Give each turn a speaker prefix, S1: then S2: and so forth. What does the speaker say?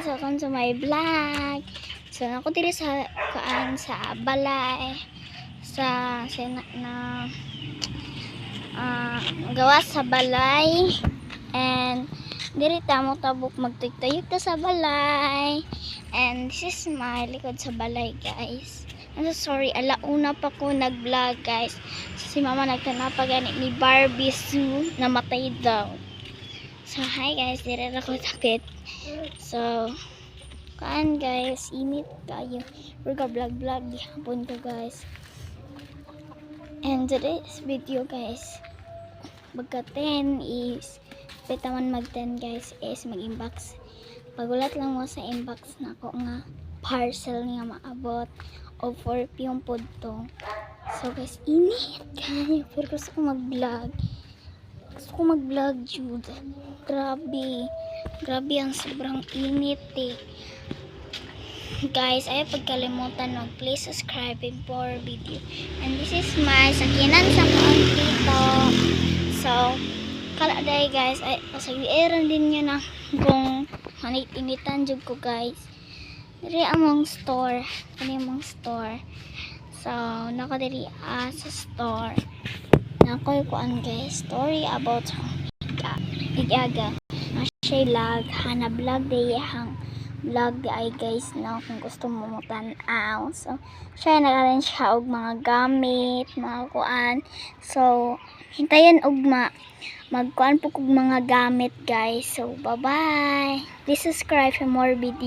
S1: guys, welcome to my vlog. So ako diri sa balay sa gawa sa balay, and diri ta mo tabok magtuyok ta sa balay, and this is my likod sa balay guys. I'm so sorry, alauna pa ko nag-vlog guys. Si mama nagtanapa gani ni Barbie Sue, namatay daw. So hi guys, dire ra ko takit. So kaan guys, init kayo. We're gonna vlog hapon ko guys. And today's video guys, magka 10 is petaman mag 10 guys is mag-inbox. Pagulat lang mo sa inbox na ko nga parcel niya maabot o perfume pod to. So guys, init kayo, pero gusto ko mag-vlog. Jude. Grabe ang sobrang init eh. Guys, ayaw pagkalimutan mag-please subscribe for video. And this is my sakinan sa kaon dito. So, kaladay guys, ay pasag-iran din nyo na kung manit-initan jud ko guys. Diri among store. So, nako diri sa store. Nakoy kuan guys, story about Igaga. Siya vlog, hana vlog day hang vlog ay guys na kung gusto mo mutan-aw. So, siya nag-arrange siya og mga gamit, mga kuan. So, hintayin og magkuan po kog mga gamit guys. So, bye-bye. Please subscribe for more video.